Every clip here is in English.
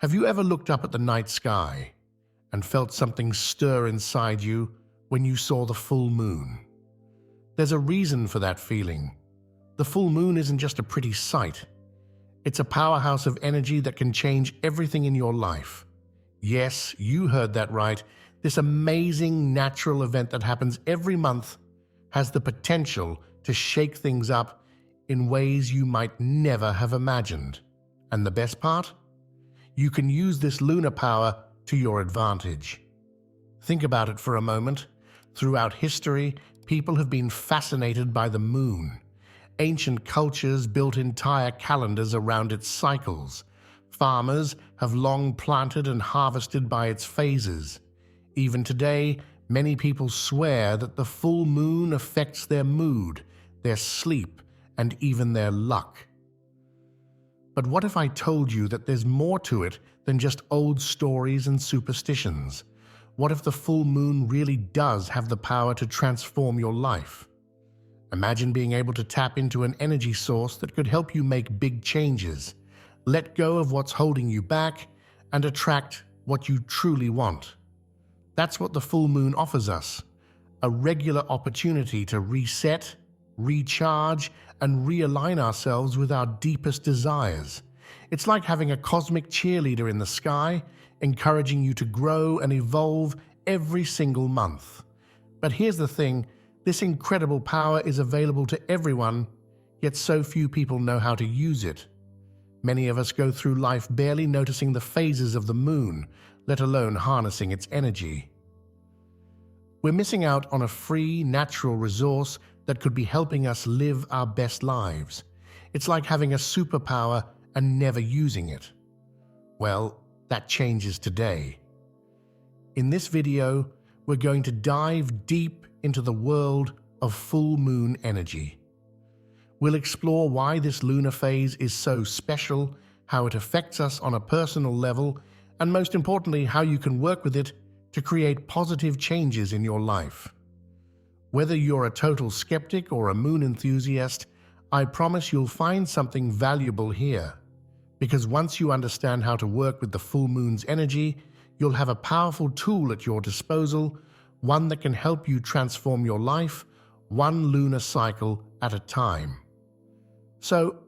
Have you ever looked up at the night sky and felt something stir inside you when you saw the full moon? There's a reason for that feeling. The full moon isn't just a pretty sight. It's a powerhouse of energy that can change everything in your life. Yes, you heard that right. This amazing natural event that happens every month has the potential to shake things up in ways you might never have imagined. And the best part? You can use this lunar power to your advantage. Think about it for a moment. Throughout history, people have been fascinated by the moon. Ancient cultures built entire calendars around its cycles. Farmers have long planted and harvested by its phases. Even today, many people swear that the full moon affects their mood, their sleep, and even their luck. But what if I told you that there's more to it than just old stories and superstitions? What if the full moon really does have the power to transform your life? Imagine being able to tap into an energy source that could help you make big changes, let go of what's holding you back, and attract what you truly want. That's what the full moon offers us, a regular opportunity to reset, recharge, and realign ourselves with our deepest desires. It's like having a cosmic cheerleader in the sky, encouraging you to grow and evolve every single month. But here's the thing, this incredible power is available to everyone, yet so few people know how to use it. Many of us go through life barely noticing the phases of the moon, let alone harnessing its energy. We're missing out on a free, natural resource that could be helping us live our best lives. It's like having a superpower and never using it. Well, that changes today. In this video, we're going to dive deep into the world of full moon energy. We'll explore why this lunar phase is so special, how it affects us on a personal level, and most importantly, how you can work with it to create positive changes in your life. Whether you're a total skeptic or a moon enthusiast, I promise you'll find something valuable here. Because once you understand how to work with the full moon's energy, you'll have a powerful tool at your disposal, one that can help you transform your life, one lunar cycle at a time. So,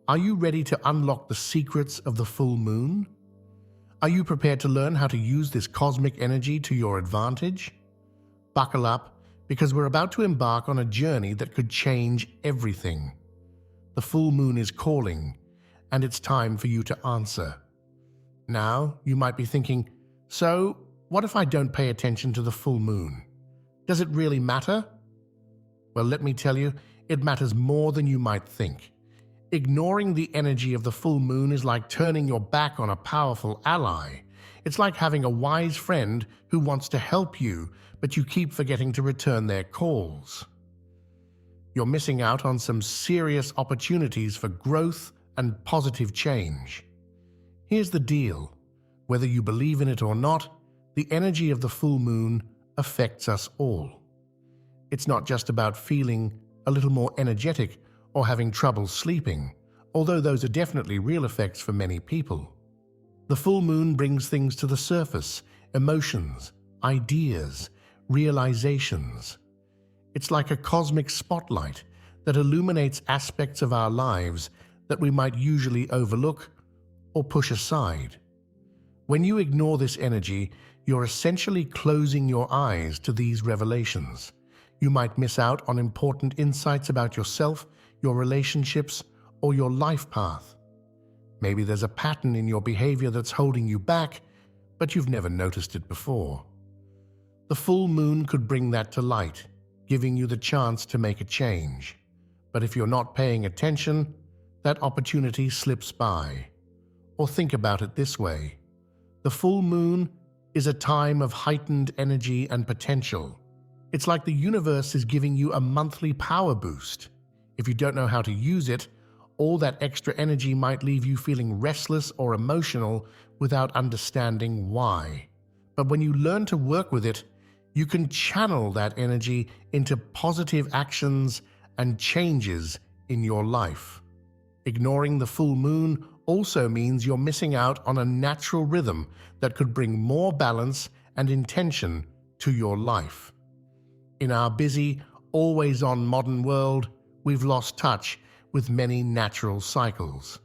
are you ready to unlock the secrets of the full moon? Are you prepared to learn how to use this cosmic energy to your advantage? Buckle up, because we're about to embark on a journey that could change everything. The full moon is calling, and it's time for you to answer. Now, you might be thinking, so what if I don't pay attention to the full moon? Does it really matter? Well, let me tell you, it matters more than you might think. Ignoring the energy of the full moon is like turning your back on a powerful ally. It's like having a wise friend who wants to help you, but you keep forgetting to return their calls. You're missing out on some serious opportunities for growth and positive change. Here's the deal. Whether you believe in it or not, the energy of the full moon affects us all. It's not just about feeling a little more energetic or having trouble sleeping, although those are definitely real effects for many people. The full moon brings things to the surface, emotions, ideas, realizations. It's like a cosmic spotlight that illuminates aspects of our lives that we might usually overlook or push aside. When you ignore this energy, you're essentially closing your eyes to these revelations. You might miss out on important insights about yourself, your relationships, or your life path. Maybe there's a pattern in your behavior that's holding you back, but you've never noticed it before. The full moon could bring that to light, giving you the chance to make a change. But if you're not paying attention, that opportunity slips by. Or think about it this way. The full moon is a time of heightened energy and potential. It's like the universe is giving you a monthly power boost. If you don't know how to use it, all that extra energy might leave you feeling restless or emotional without understanding why. But when you learn to work with it, you can channel that energy into positive actions and changes in your life. Ignoring the full moon also means you're missing out on a natural rhythm that could bring more balance and intention to your life. In our busy, always-on modern world, we've lost touch with many natural cycles.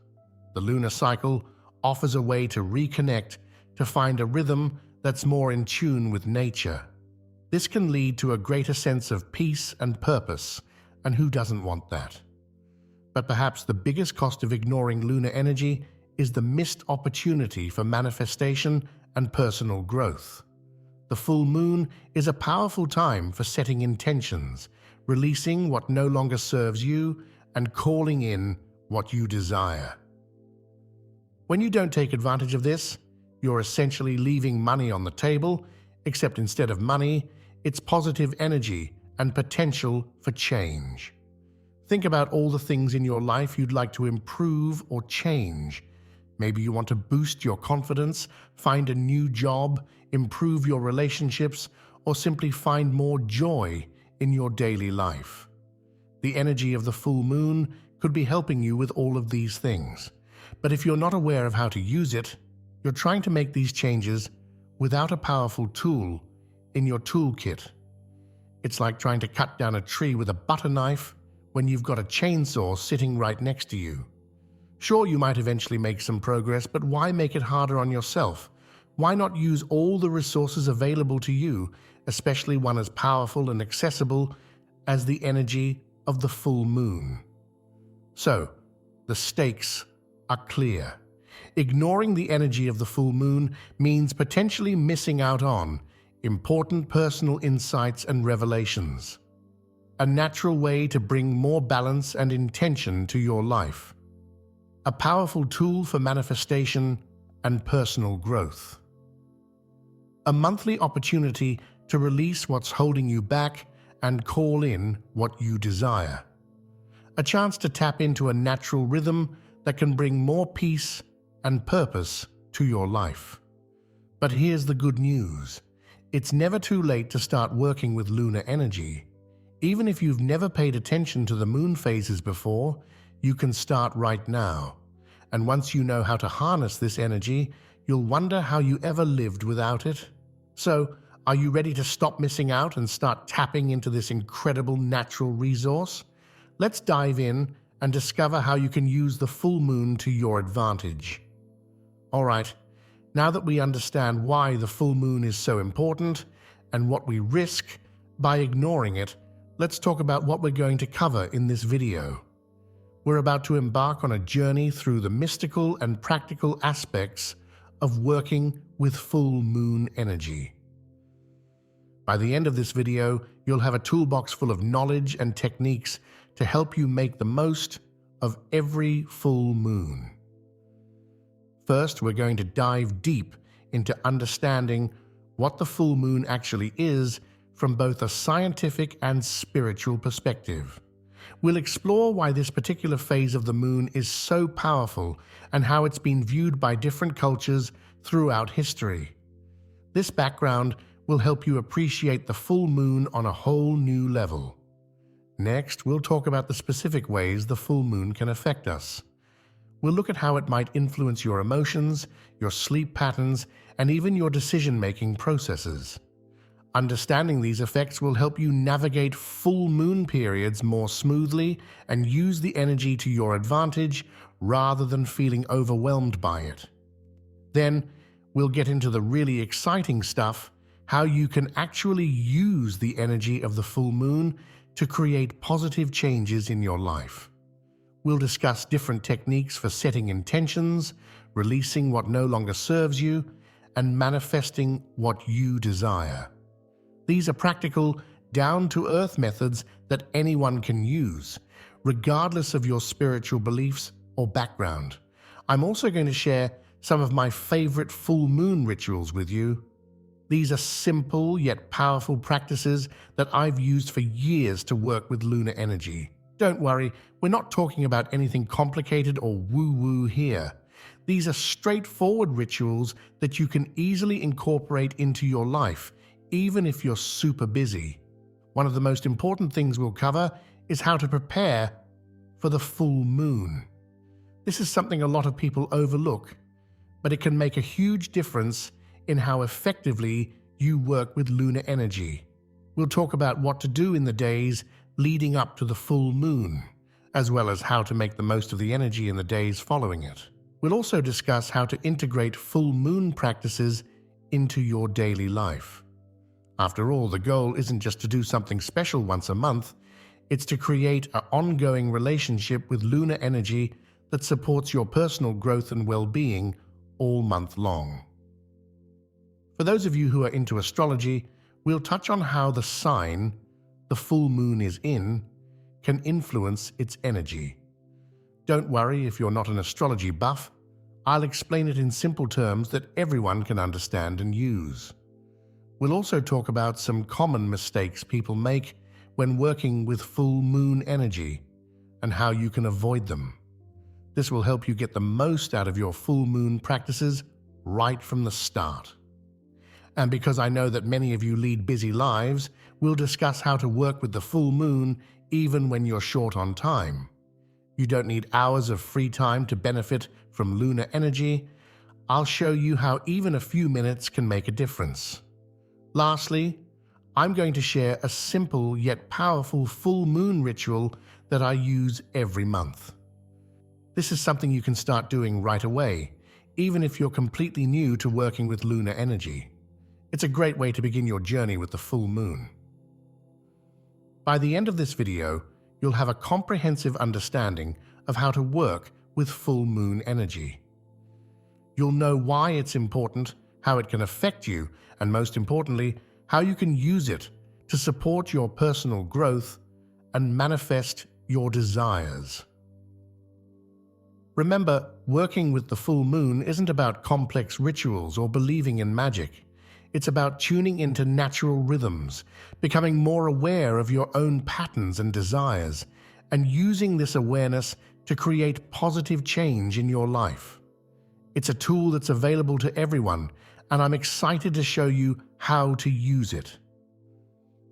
The lunar cycle offers a way to reconnect, to find a rhythm that's more in tune with nature. This can lead to a greater sense of peace and purpose, and who doesn't want that? But perhaps the biggest cost of ignoring lunar energy is the missed opportunity for manifestation and personal growth. The full moon is a powerful time for setting intentions, releasing what no longer serves you, and calling in what you desire. When you don't take advantage of this, you're essentially leaving money on the table, except instead of money, it's positive energy and potential for change. Think about all the things in your life you'd like to improve or change. Maybe you want to boost your confidence, find a new job, improve your relationships, or simply find more joy in your daily life. The energy of the full moon could be helping you with all of these things. But if you're not aware of how to use it, you're trying to make these changes without a powerful tool in your toolkit. It's like trying to cut down a tree with a butter knife when you've got a chainsaw sitting right next to you. Sure, you might eventually make some progress, but why make it harder on yourself? Why not use all the resources available to you, especially one as powerful and accessible as the energy of the full moon? So, the stakes are clear. Ignoring the energy of the full moon means potentially missing out on important personal insights and revelations. A natural way to bring more balance and intention to your life. A powerful tool for manifestation and personal growth. A monthly opportunity to release what's holding you back and call in what you desire. A chance to tap into a natural rhythm that can bring more peace and purpose to your life. But here's the good news. It's never too late to start working with lunar energy. Even if you've never paid attention to the moon phases before, you can start right now. And once you know how to harness this energy, you'll wonder how you ever lived without it. So, are you ready to stop missing out and start tapping into this incredible natural resource? Let's dive in and discover how you can use the full moon to your advantage. Alright, now that we understand why the full moon is so important and what we risk by ignoring it, let's talk about what we're going to cover in this video. We're about to embark on a journey through the mystical and practical aspects of working with full moon energy. By the end of this video, you'll have a toolbox full of knowledge and techniques to help you make the most of every full moon. First, we're going to dive deep into understanding what the full moon actually is from both a scientific and spiritual perspective. We'll explore why this particular phase of the moon is so powerful and how it's been viewed by different cultures throughout history. This background will help you appreciate the full moon on a whole new level. Next, we'll talk about the specific ways the full moon can affect us. We'll look at how it might influence your emotions, your sleep patterns, and even your decision-making processes. Understanding these effects will help you navigate full moon periods more smoothly and use the energy to your advantage rather than feeling overwhelmed by it. Then, we'll get into the really exciting stuff, how you can actually use the energy of the full moon to create positive changes in your life. We'll discuss different techniques for setting intentions, releasing what no longer serves you, and manifesting what you desire. These are practical, down-to-earth methods that anyone can use, regardless of your spiritual beliefs or background. I'm also going to share some of my favorite full moon rituals with you. These are simple yet powerful practices that I've used for years to work with lunar energy. Don't worry, we're not talking about anything complicated or woo-woo here. These are straightforward rituals that you can easily incorporate into your life, even if you're super busy. One of the most important things we'll cover is how to prepare for the full moon. This is something a lot of people overlook, but it can make a huge difference in how effectively you work with lunar energy. We'll talk about what to do in the days leading up to the full moon, as well as how to make the most of the energy in the days following it. We'll also discuss how to integrate full moon practices into your daily life. After all, the goal isn't just to do something special once a month, it's to create an ongoing relationship with lunar energy that supports your personal growth and well-being all month long. For those of you who are into astrology, we'll touch on how the sign the full moon is in can influence its energy. Don't worry if you're not an astrology buff, I'll explain it in simple terms that everyone can understand and use. We'll also talk about some common mistakes people make when working with full moon energy and how you can avoid them. This will help you get the most out of your full moon practices right from the start. And because I know that many of you lead busy lives, we'll discuss how to work with the full moon even when you're short on time. You don't need hours of free time to benefit from lunar energy. I'll show you how even a few minutes can make a difference. Lastly, I'm going to share a simple yet powerful full moon ritual that I use every month. This is something you can start doing right away, even if you're completely new to working with lunar energy. It's a great way to begin your journey with the full moon. By the end of this video, you'll have a comprehensive understanding of how to work with full moon energy. You'll know why it's important, how it can affect you, and most importantly, how you can use it to support your personal growth and manifest your desires. Remember, working with the full moon isn't about complex rituals or believing in magic. It's about tuning into natural rhythms, becoming more aware of your own patterns and desires, and using this awareness to create positive change in your life. It's a tool that's available to everyone, and I'm excited to show you how to use it.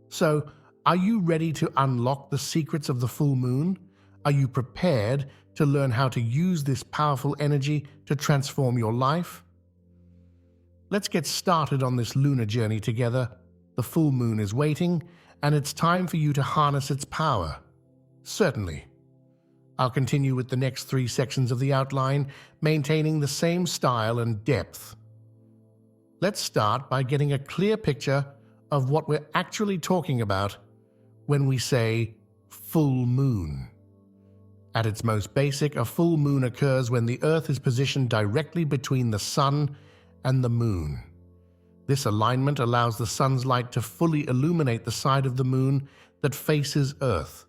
So, are you ready to unlock the secrets of the full moon? Are you prepared to learn how to use this powerful energy to transform your life? Let's get started on this lunar journey together. The full moon is waiting, and it's time for you to harness its power. Certainly. I'll continue with the next 3 sections of the outline, maintaining the same style and depth. Let's start by getting a clear picture of what we're actually talking about when we say full moon. At its most basic, a full moon occurs when the Earth is positioned directly between the Sun and the Moon. This alignment allows the Sun's light to fully illuminate the side of the Moon that faces Earth,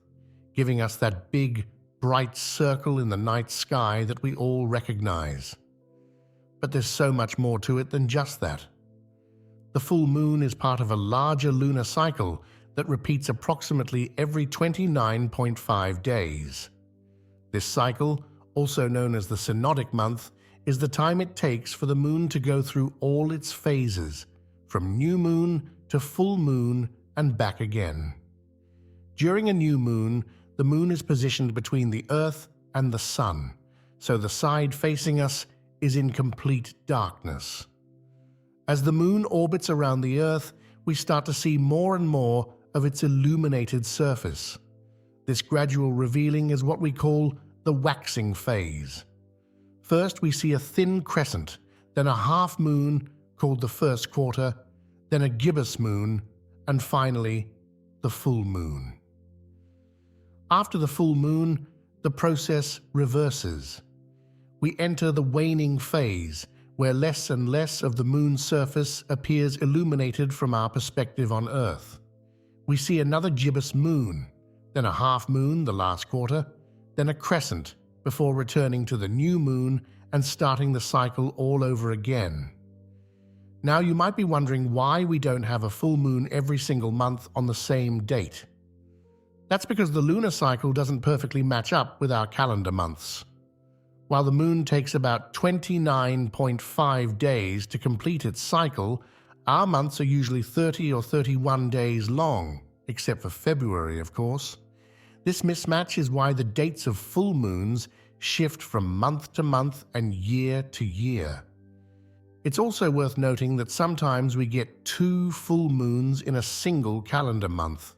giving us that big, bright circle in the night sky that we all recognize. But there's so much more to it than just that. The full moon is part of a larger lunar cycle that repeats approximately every 29.5 days. This cycle, also known as the synodic month, is the time it takes for the moon to go through all its phases, from new moon to full moon and back again. During a new moon, the moon is positioned between the Earth and the Sun, so the side facing us is in complete darkness. As the moon orbits around the Earth, we start to see more and more of its illuminated surface. This gradual revealing is what we call the waxing phase. First, we see a thin crescent, then a half moon called the first quarter, then a gibbous moon, and finally, the full moon. After the full moon, the process reverses. We enter the waning phase, where less and less of the moon's surface appears illuminated from our perspective on Earth. We see another gibbous moon, then a half moon the last quarter, then a crescent, before returning to the new moon and starting the cycle all over again. Now you might be wondering why we don't have a full moon every single month on the same date. That's because the lunar cycle doesn't perfectly match up with our calendar months. While the moon takes about 29.5 days to complete its cycle, our months are usually 30 or 31 days long, except for February, of course. This mismatch is why the dates of full moons shift from month to month and year to year. It's also worth noting that sometimes we get 2 full moons in a single calendar month.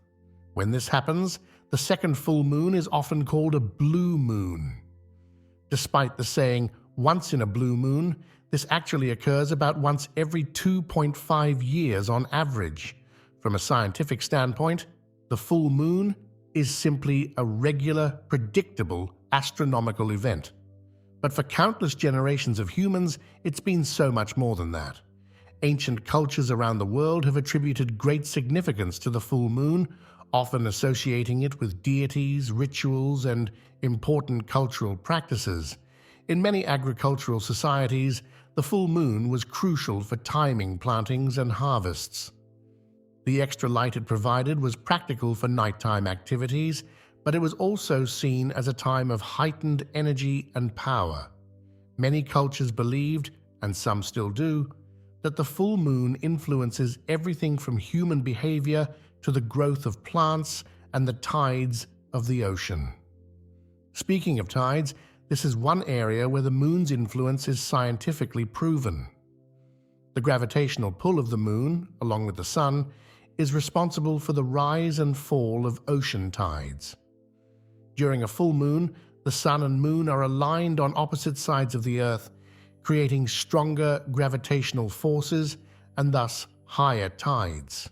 When this happens, the second full moon is often called a blue moon. Despite the saying, once in a blue moon, this actually occurs about once every 2.5 years on average. From a scientific standpoint, the full moon is simply a regular, predictable astronomical event. But for countless generations of humans, it's been so much more than that. Ancient cultures around the world have attributed great significance to the full moon, often associating it with deities, rituals, and important cultural practices. In many agricultural societies, the full moon was crucial for timing plantings and harvests. The extra light it provided was practical for nighttime activities, but it was also seen as a time of heightened energy and power. Many cultures believed, and some still do, that the full moon influences everything from human behavior to the growth of plants and the tides of the ocean. Speaking of tides, this is one area where the moon's influence is scientifically proven. The gravitational pull of the moon, along with the sun, is responsible for the rise and fall of ocean tides. During a full moon, the sun and moon are aligned on opposite sides of the Earth, creating stronger gravitational forces and thus higher tides.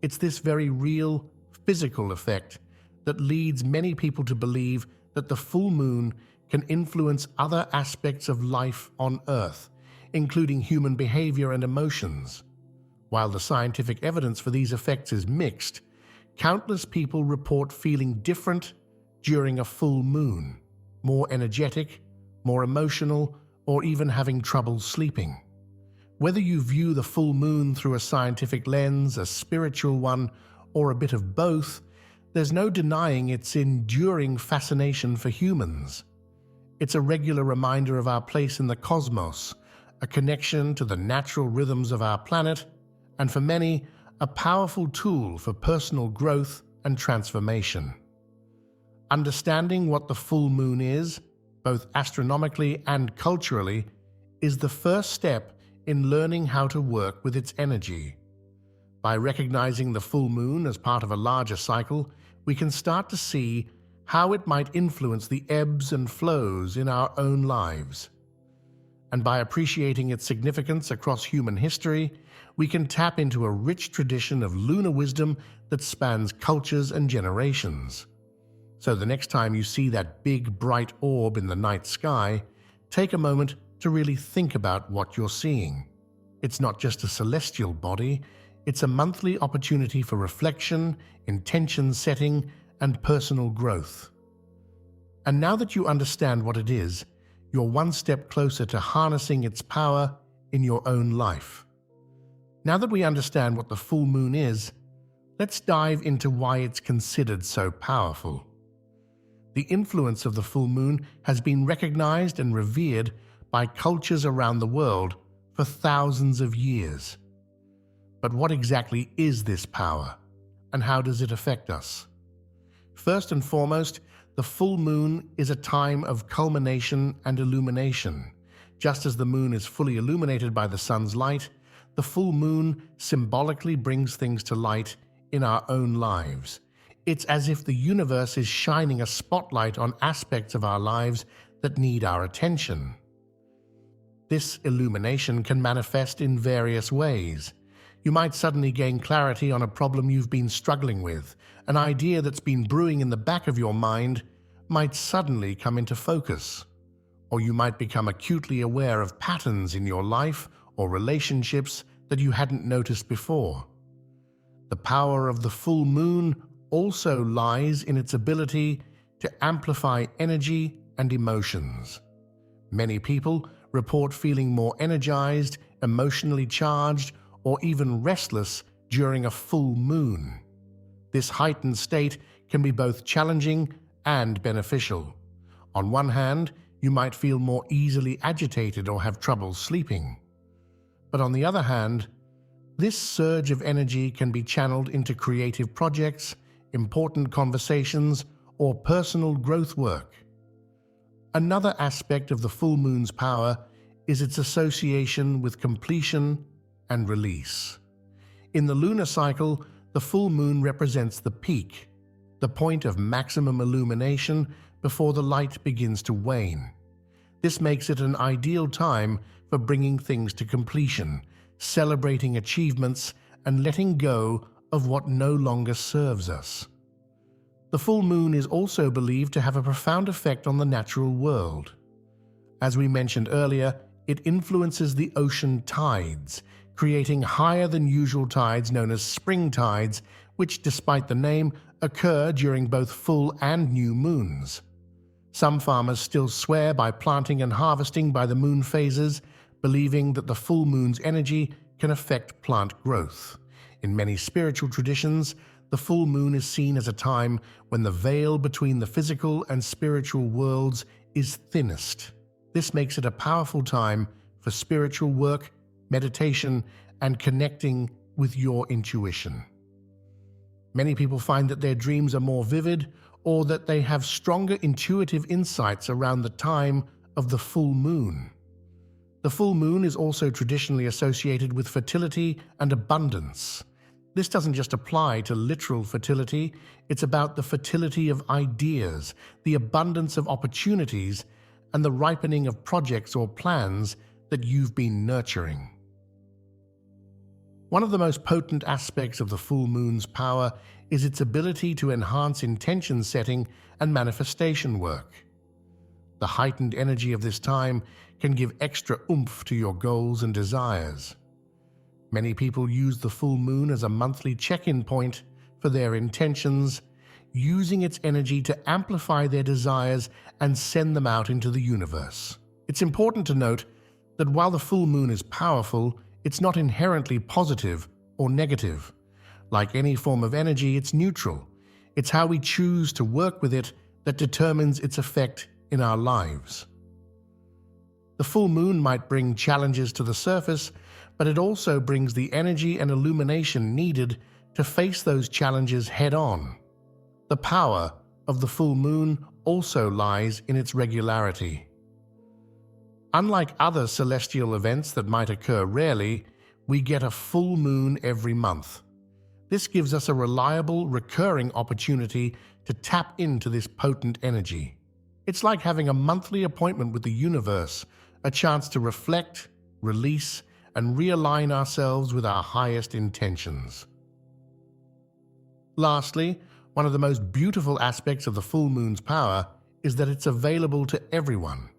It's this very real, physical effect that leads many people to believe that the full moon can influence other aspects of life on Earth, including human behavior and emotions. While the scientific evidence for these effects is mixed, countless people report feeling different during a full moon, more energetic, more emotional, or even having trouble sleeping. Whether you view the full moon through a scientific lens, a spiritual one, or a bit of both, there's no denying its enduring fascination for humans. It's a regular reminder of our place in the cosmos, a connection to the natural rhythms of our planet, and for many, a powerful tool for personal growth and transformation. Understanding what the full moon is, both astronomically and culturally, is the first step in learning how to work with its energy. By recognizing the full moon as part of a larger cycle, we can start to see how it might influence the ebbs and flows in our own lives. And by appreciating its significance across human history, we can tap into a rich tradition of lunar wisdom that spans cultures and generations. So the next time you see that big, bright orb in the night sky, take a moment to really think about what you're seeing. It's not just a celestial body, it's a monthly opportunity for reflection, intention setting, and personal growth. And now that you understand what it is, you're one step closer to harnessing its power in your own life. Now that we understand what the full moon is, let's dive into why it's considered so powerful. The influence of the full moon has been recognized and revered by cultures around the world for thousands of years. But what exactly is this power, and how does it affect us? First and foremost, the full moon is a time of culmination and illumination. Just as the moon is fully illuminated by the sun's light, the full moon symbolically brings things to light in our own lives. It's as if the universe is shining a spotlight on aspects of our lives that need our attention. This illumination can manifest in various ways. You might suddenly gain clarity on a problem you've been struggling with. An idea that's been brewing in the back of your mind might suddenly come into focus. Or you might become acutely aware of patterns in your life or relationships that you hadn't noticed before. The power of the full moon also lies in its ability to amplify energy and emotions. Many people report feeling more energized, emotionally charged, or even restless during a full moon. This heightened state can be both challenging and beneficial. On one hand, you might feel more easily agitated or have trouble sleeping. But on the other hand, this surge of energy can be channeled into creative projects, important conversations, or personal growth work. Another aspect of the full moon's power is its association with completion and release. In the lunar cycle, the full moon represents the peak, the point of maximum illumination before the light begins to wane. This makes it an ideal time for bringing things to completion, celebrating achievements, and letting go of what no longer serves us. The full moon is also believed to have a profound effect on the natural world. As we mentioned earlier, it influences the ocean tides, creating higher than usual tides known as spring tides, which, despite the name, occur during both full and new moons. Some farmers still swear by planting and harvesting by the moon phases, believing that the full moon's energy can affect plant growth. In many spiritual traditions, the full moon is seen as a time when the veil between the physical and spiritual worlds is thinnest. This makes it a powerful time for spiritual work, meditation, and connecting with your intuition. Many people find that their dreams are more vivid, or that they have stronger intuitive insights around the time of the full moon. The full moon is also traditionally associated with fertility and abundance. This doesn't just apply to literal fertility, it's about the fertility of ideas, the abundance of opportunities, and the ripening of projects or plans that you've been nurturing. One of the most potent aspects of the full moon's power is its ability to enhance intention setting and manifestation work. The heightened energy of this time can give extra oomph to your goals and desires. Many people use the full moon as a monthly check-in point for their intentions, using its energy to amplify their desires and send them out into the universe. It's important to note that while the full moon is powerful, it's not inherently positive or negative. Like any form of energy, it's neutral. It's how we choose to work with it that determines its effect in our lives. The full moon might bring challenges to the surface, but it also brings the energy and illumination needed to face those challenges head-on. The power of the full moon also lies in its regularity. Unlike other celestial events that might occur rarely, we get a full moon every month. This gives us a reliable, recurring opportunity to tap into this potent energy. It's like having a monthly appointment with the universe, a chance to reflect, release, and realign ourselves with our highest intentions. Lastly, one of the most beautiful aspects of the full moon's power is that it's available to everyone.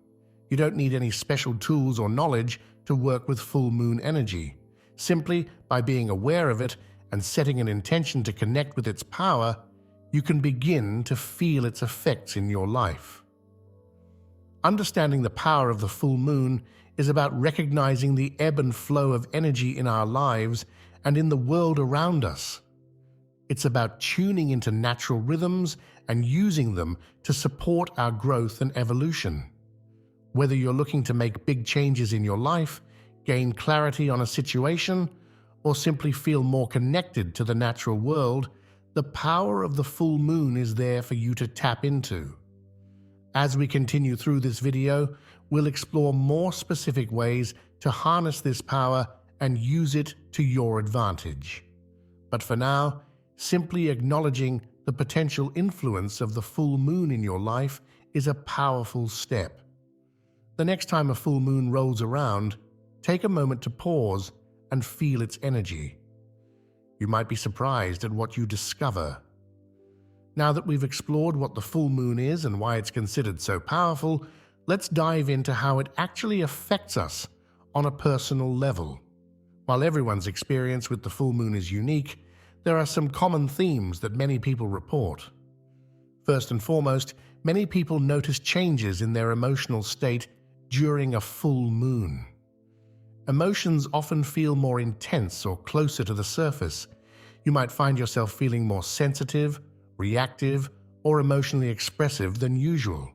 You don't need any special tools or knowledge to work with full moon energy. Simply by being aware of it and setting an intention to connect with its power, you can begin to feel its effects in your life. Understanding the power of the full moon is about recognizing the ebb and flow of energy in our lives and in the world around us. It's about tuning into natural rhythms and using them to support our growth and evolution. Whether you're looking to make big changes in your life, gain clarity on a situation, or simply feel more connected to the natural world, the power of the full moon is there for you to tap into. As we continue through this video, we'll explore more specific ways to harness this power and use it to your advantage. But for now, simply acknowledging the potential influence of the full moon in your life is a powerful step. The next time a full moon rolls around, take a moment to pause and feel its energy. You might be surprised at what you discover. Now that we've explored what the full moon is and why it's considered so powerful, let's dive into how it actually affects us on a personal level. While everyone's experience with the full moon is unique, there are some common themes that many people report. First and foremost, many people notice changes in their emotional state during a full moon. Emotions often feel more intense or closer to the surface. You might find yourself feeling more sensitive, reactive, or emotionally expressive than usual.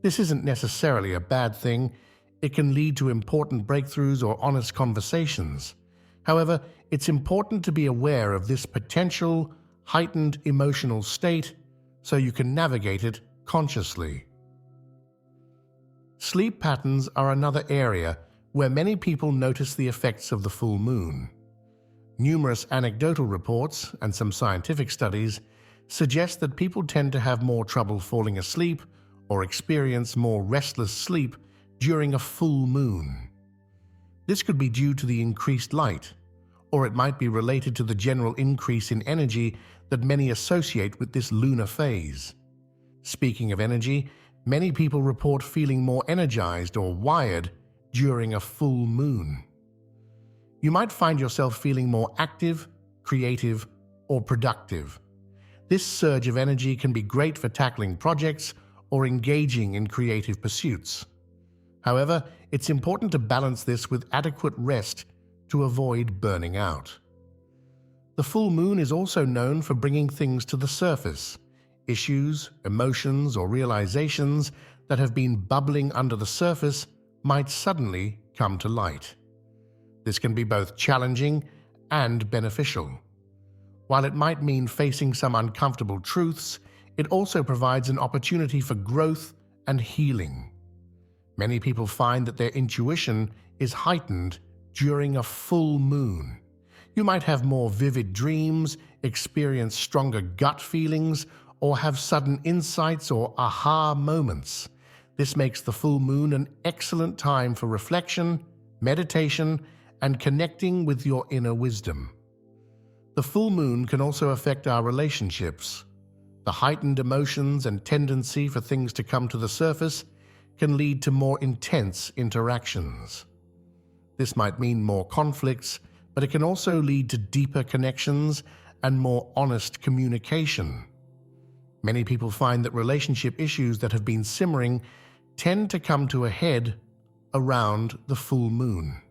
This isn't necessarily a bad thing. It can lead to important breakthroughs or honest conversations. However, it's important to be aware of this potential heightened emotional state so you can navigate it consciously. Sleep patterns are another area where many people notice the effects of the full moon. Numerous anecdotal reports and some scientific studies suggest that people tend to have more trouble falling asleep or experience more restless sleep during a full moon. This could be due to the increased light, or it might be related to the general increase in energy that many associate with this lunar phase. Speaking of energy, many people report feeling more energized or wired during a full moon. You might find yourself feeling more active, creative, or productive. This surge of energy can be great for tackling projects or engaging in creative pursuits. However, it's important to balance this with adequate rest to avoid burning out. The full moon is also known for bringing things to the surface. Issues, emotions, or realizations that have been bubbling under the surface might suddenly come to light. This can be both challenging and beneficial. While it might mean facing some uncomfortable truths, it also provides an opportunity for growth and healing. Many people find that their intuition is heightened during a full moon. You might have more vivid dreams, experience stronger gut feelings, or have sudden insights or aha moments. This makes the full moon an excellent time for reflection, meditation, and connecting with your inner wisdom. The full moon can also affect our relationships. The heightened emotions and tendency for things to come to the surface can lead to more intense interactions. This might mean more conflicts, but it can also lead to deeper connections and more honest communication. Many people find that relationship issues that have been simmering tend to come to a head around the full moon.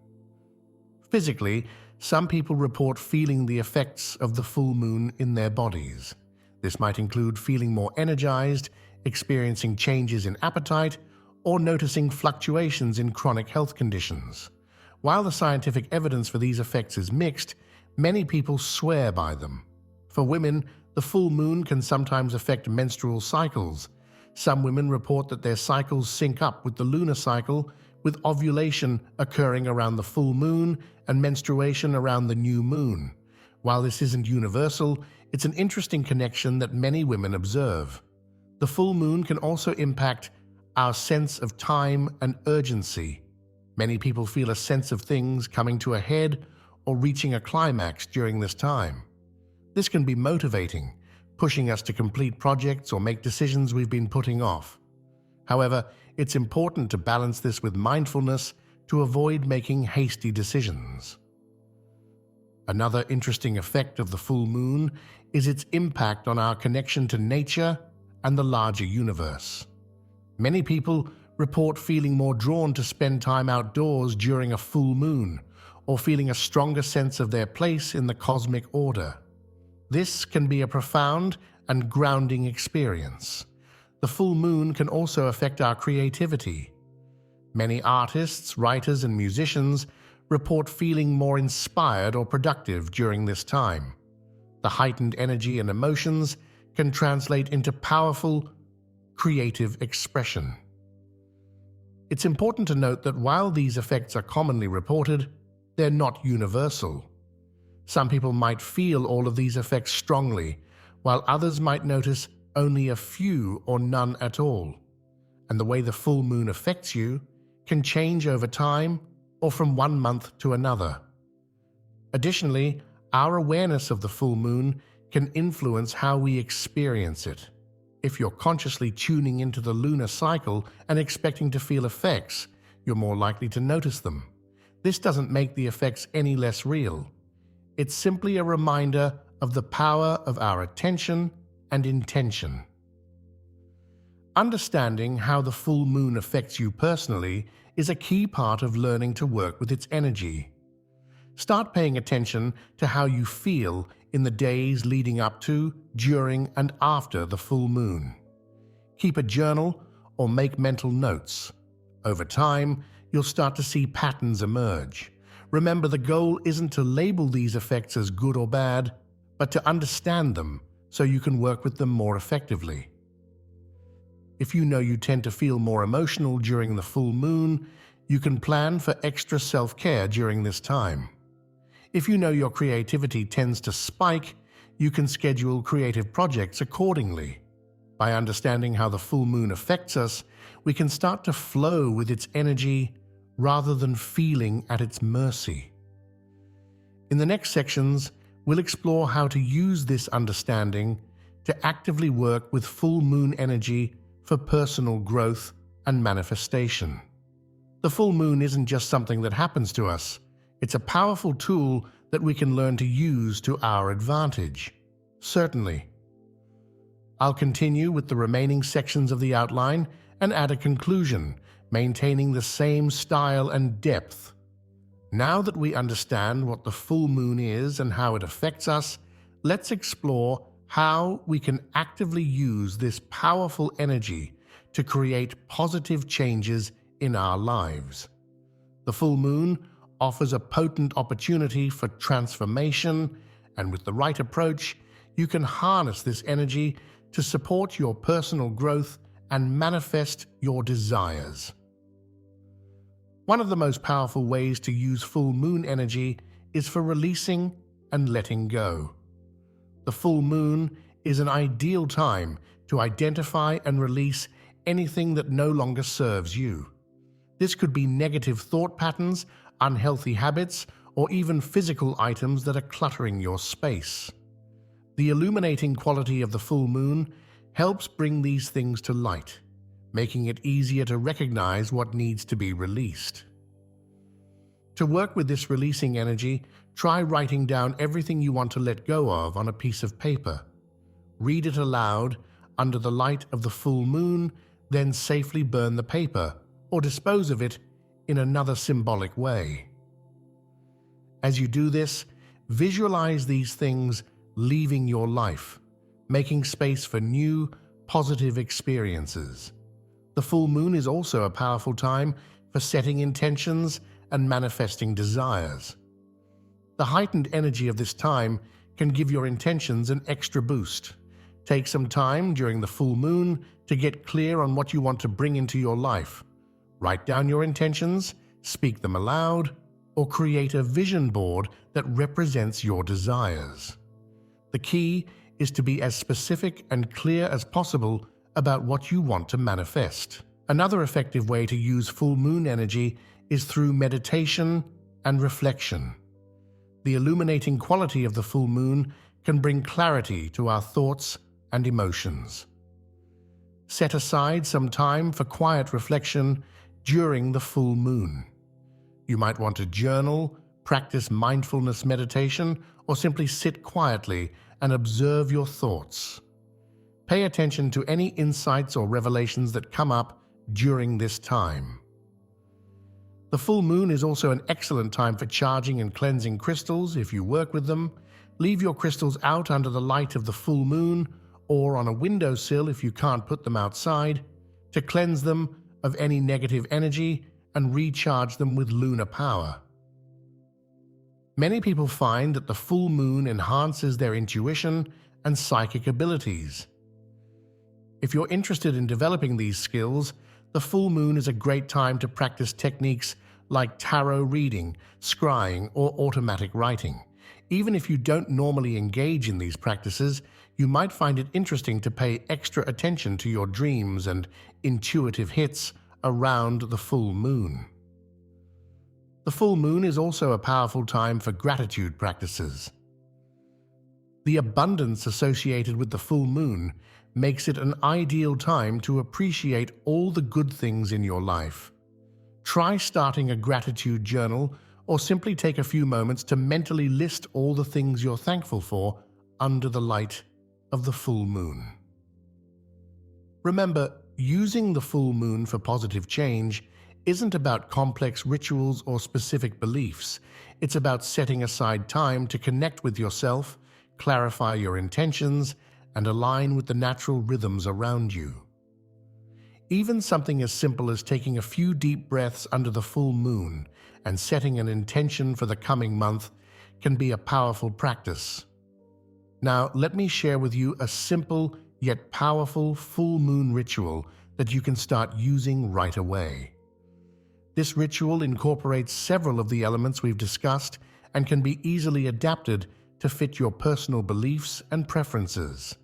Physically, some people report feeling the effects of the full moon in their bodies. This might include feeling more energized, experiencing changes in appetite, or noticing fluctuations in chronic health conditions. While the scientific evidence for these effects is mixed, many people swear by them. For women, the full moon can sometimes affect menstrual cycles. Some women report that their cycles sync up with the lunar cycle, with ovulation occurring around the full moon and menstruation around the new moon. While this isn't universal, it's an interesting connection that many women observe. The full moon can also impact our sense of time and urgency. Many people feel a sense of things coming to a head or reaching a climax during this time. This can be motivating, pushing us to complete projects or make decisions we've been putting off. However, it's important to balance this with mindfulness to avoid making hasty decisions. Another interesting effect of the full moon is its impact on our connection to nature and the larger universe. Many people report feeling more drawn to spend time outdoors during a full moon, or feeling a stronger sense of their place in the cosmic order. This can be a profound and grounding experience. The full moon can also affect our creativity. Many artists, writers, and musicians report feeling more inspired or productive during this time. The heightened energy and emotions can translate into powerful, creative expression. It's important to note that while these effects are commonly reported, they're not universal. Some people might feel all of these effects strongly, while others might notice only a few or none at all. And the way the full moon affects you can change over time or from one month to another. Additionally, our awareness of the full moon can influence how we experience it. If you're consciously tuning into the lunar cycle and expecting to feel effects, you're more likely to notice them. This doesn't make the effects any less real. It's simply a reminder of the power of our attention and intention. Understanding how the full moon affects you personally is a key part of learning to work with its energy. Start paying attention to how you feel in the days leading up to, during, and after the full moon. Keep a journal or make mental notes. Over time, you'll start to see patterns emerge. Remember, the goal isn't to label these effects as good or bad, but to understand them so you can work with them more effectively. If you know you tend to feel more emotional during the full moon, you can plan for extra self-care during this time. If you know your creativity tends to spike, you can schedule creative projects accordingly. By understanding how the full moon affects us, we can start to flow with its energy rather than feeling at its mercy. In the next sections, we'll explore how to use this understanding to actively work with full moon energy for personal growth and manifestation. The full moon isn't just something that happens to us. It's a powerful tool that we can learn to use to our advantage. Certainly. I'll continue with the remaining sections of the outline and add a conclusion, maintaining the same style and depth. Now that we understand what the full moon is and how it affects us, let's explore how we can actively use this powerful energy to create positive changes in our lives. The full moon offers a potent opportunity for transformation, and with the right approach, you can harness this energy to support your personal growth and manifest your desires. One of the most powerful ways to use full moon energy is for releasing and letting go. The full moon is an ideal time to identify and release anything that no longer serves you. This could be negative thought patterns, unhealthy habits, or even physical items that are cluttering your space. The illuminating quality of the full moon helps bring these things to light, making it easier to recognize what needs to be released. To work with this releasing energy, try writing down everything you want to let go of on a piece of paper. Read it aloud under the light of the full moon, then safely burn the paper or dispose of it in another symbolic way. As you do this, visualize these things leaving your life, making space for new, positive experiences. The full moon is also a powerful time for setting intentions and manifesting desires. The heightened energy of this time can give your intentions an extra boost. Take some time during the full moon to get clear on what you want to bring into your life. Write down your intentions, speak them aloud, or create a vision board that represents your desires. The key is to be as specific and clear as possible about what you want to manifest. Another effective way to use full moon energy is through meditation and reflection. The illuminating quality of the full moon can bring clarity to our thoughts and emotions. Set aside some time for quiet reflection during the full moon. You might want to journal, practice mindfulness meditation, or simply sit quietly and observe your thoughts. Pay attention to any insights or revelations that come up during this time. The full moon is also an excellent time for charging and cleansing crystals if you work with them. Leave your crystals out under the light of the full moon or on a windowsill if you can't put them outside to cleanse them of any negative energy and recharge them with lunar power. Many people find that the full moon enhances their intuition and psychic abilities. If you're interested in developing these skills, the full moon is a great time to practice techniques like tarot reading, scrying, or automatic writing. Even if you don't normally engage in these practices, you might find it interesting to pay extra attention to your dreams and intuitive hits around the full moon. The full moon is also a powerful time for gratitude practices. The abundance associated with the full moon makes it an ideal time to appreciate all the good things in your life. Try starting a gratitude journal or simply take a few moments to mentally list all the things you're thankful for under the light of the full moon. Remember, using the full moon for positive change isn't about complex rituals or specific beliefs. It's about setting aside time to connect with yourself, clarify your intentions, and align with the natural rhythms around you. Even something as simple as taking a few deep breaths under the full moon and setting an intention for the coming month can be a powerful practice. Now, let me share with you a simple yet powerful full moon ritual that you can start using right away. This ritual incorporates several of the elements we've discussed and can be easily adapted to fit your personal beliefs and preferences.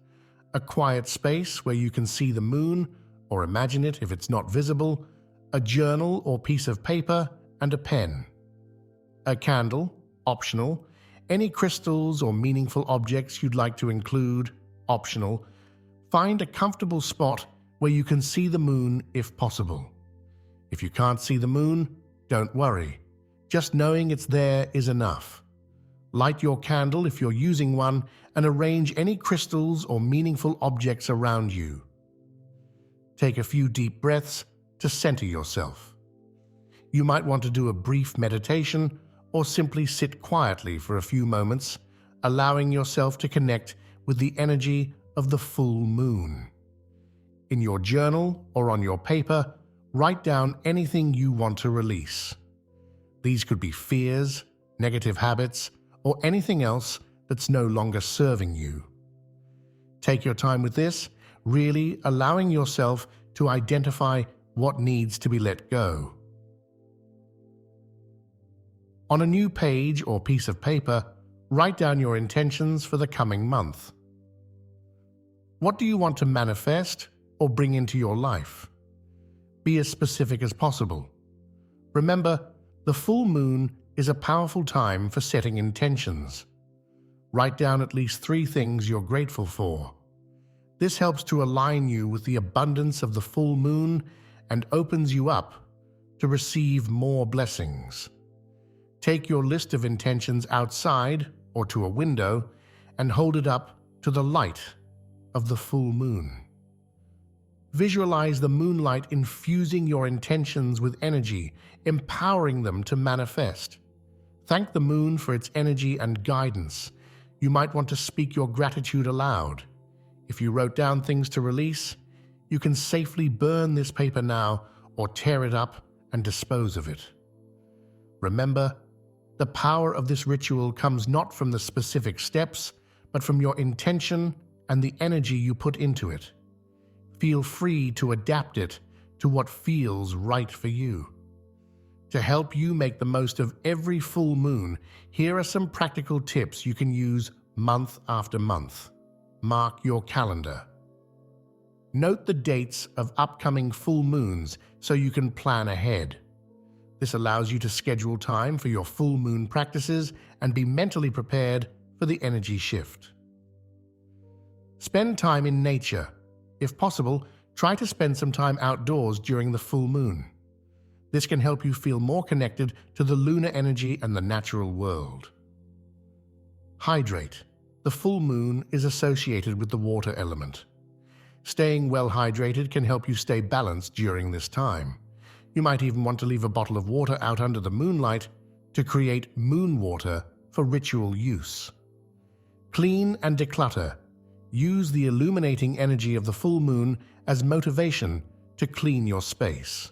A quiet space where you can see the moon, or imagine it if it's not visible, a journal or piece of paper, and a pen. A candle, optional. Any crystals or meaningful objects you'd like to include, optional. Find a comfortable spot where you can see the moon if possible. If you can't see the moon, don't worry. Just knowing it's there is enough. Light your candle if you're using one and arrange any crystals or meaningful objects around you. Take a few deep breaths to center yourself. You might want to do a brief meditation or simply sit quietly for a few moments, allowing yourself to connect with the energy of the full moon. In your journal or on your paper, write down anything you want to release. These could be fears, negative habits, or anything else that's no longer serving you. Take your time with this, really allowing yourself to identify what needs to be let go. On a new page or piece of paper, write down your intentions for the coming month. What do you want to manifest or bring into your life? Be as specific as possible. Remember, the full moon is a powerful time for setting intentions. Write down at least 3 things you're grateful for. This helps to align you with the abundance of the full moon and opens you up to receive more blessings. Take your list of intentions outside or to a window and hold it up to the light of the full moon. Visualize the moonlight infusing your intentions with energy, empowering them to manifest. Thank the moon for its energy and guidance. You might want to speak your gratitude aloud. If you wrote down things to release, you can safely burn this paper now or tear it up and dispose of it. Remember, the power of this ritual comes not from the specific steps, but from your intention and the energy you put into it. Feel free to adapt it to what feels right for you. To help you make the most of every full moon, here are some practical tips you can use month after month. Mark your calendar. Note the dates of upcoming full moons so you can plan ahead. This allows you to schedule time for your full moon practices and be mentally prepared for the energy shift. Spend time in nature. If possible, try to spend some time outdoors during the full moon. This can help you feel more connected to the lunar energy and the natural world. Hydrate. The full moon is associated with the water element. Staying well hydrated can help you stay balanced during this time. You might even want to leave a bottle of water out under the moonlight to create moon water for ritual use. Clean and declutter. Use the illuminating energy of the full moon as motivation to clean your space.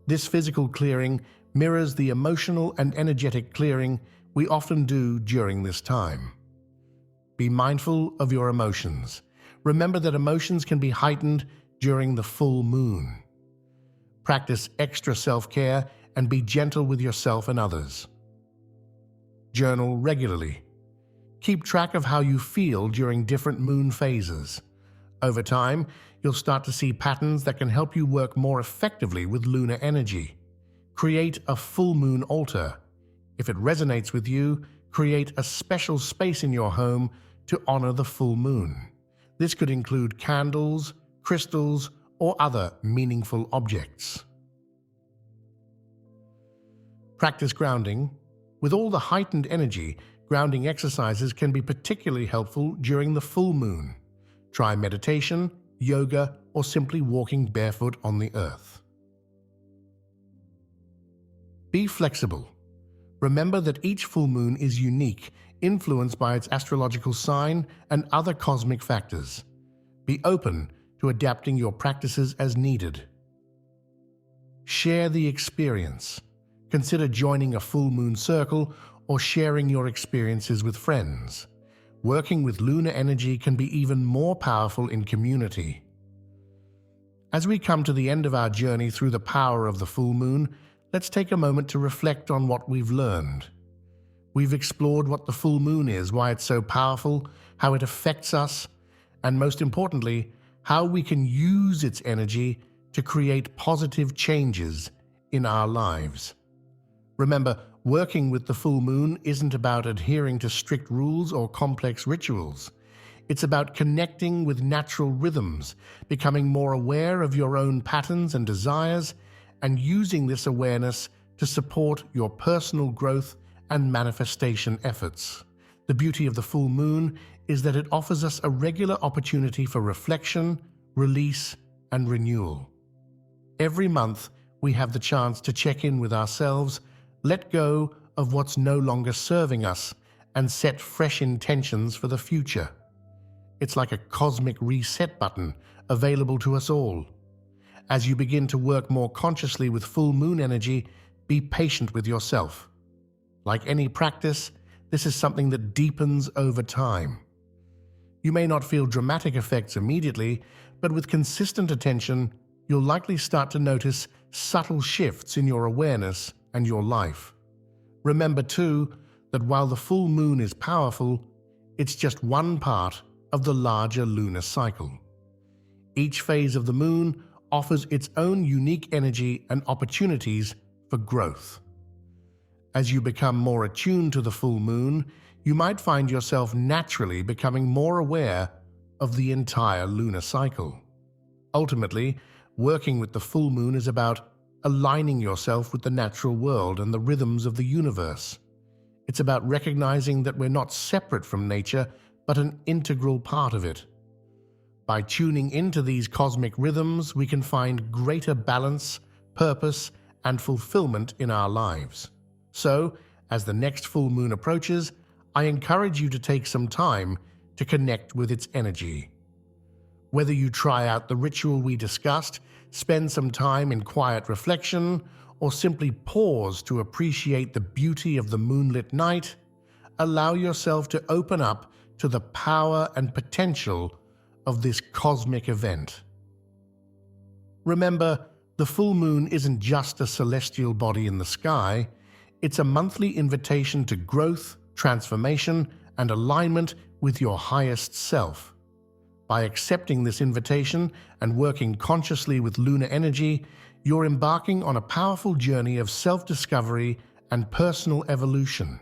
This physical clearing mirrors the emotional and energetic clearing we often do during this time. Be mindful of your emotions. Remember that emotions can be heightened during the full moon. Practice extra self-care and be gentle with yourself and others. Journal regularly. Keep track of how you feel during different moon phases. Over time, you'll start to see patterns that can help you work more effectively with lunar energy. Create a full moon altar. If it resonates with you, create a special space in your home to honor the full moon. This could include candles, crystals, or other meaningful objects. Practice grounding. With all the heightened energy, grounding exercises can be particularly helpful during the full moon. Try meditation, yoga, or simply walking barefoot on the earth. Be flexible. Remember that each full moon is unique, influenced by its astrological sign and other cosmic factors. Be open to adapting your practices as needed. Share the experience. Consider joining a full moon circle or sharing your experiences with friends. Working with lunar energy can be even more powerful in community. As we come to the end of our journey through the power of the full moon, let's take a moment to reflect on what we've learned. We've explored what the full moon is, why it's so powerful, how it affects us, and most importantly, how we can use its energy to create positive changes in our lives. Remember, working with the full moon isn't about adhering to strict rules or complex rituals. It's about connecting with natural rhythms, becoming more aware of your own patterns and desires, and using this awareness to support your personal growth and manifestation efforts. The beauty of the full moon is that it offers us a regular opportunity for reflection, release, and renewal. Every month, we have the chance to check in with ourselves, let go of what's no longer serving us, and set fresh intentions for the future. It's like a cosmic reset button available to us all. As you begin to work more consciously with full moon energy, be patient with yourself. Like any practice, this is something that deepens over time. You may not feel dramatic effects immediately, but with consistent attention, you'll likely start to notice subtle shifts in your awareness and your life. Remember too, that while the full moon is powerful, it's just one part of the larger lunar cycle. Each phase of the moon offers its own unique energy and opportunities for growth. As you become more attuned to the full moon, you might find yourself naturally becoming more aware of the entire lunar cycle. Ultimately, working with the full moon is about aligning yourself with the natural world and the rhythms of the universe. It's about recognizing that we're not separate from nature, but an integral part of it. By tuning into these cosmic rhythms, we can find greater balance, purpose, and fulfillment in our lives. So, as the next full moon approaches, I encourage you to take some time to connect with its energy. Whether you try out the ritual we discussed, spend some time in quiet reflection, or simply pause to appreciate the beauty of the moonlit night, allow yourself to open up to the power and potential of this cosmic event. Remember, the full moon isn't just a celestial body in the sky, it's a monthly invitation to growth, transformation, and alignment with your highest self. By accepting this invitation and working consciously with lunar energy, you're embarking on a powerful journey of self-discovery and personal evolution.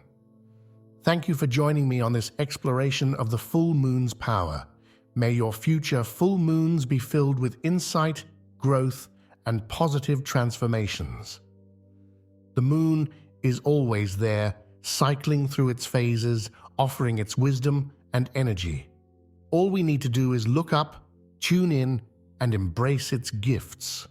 Thank you for joining me on this exploration of the full moon's power. May your future full moons be filled with insight, growth, and positive transformations. The moon is always there, cycling through its phases, offering its wisdom and energy. All we need to do is look up, tune in, and embrace its gifts.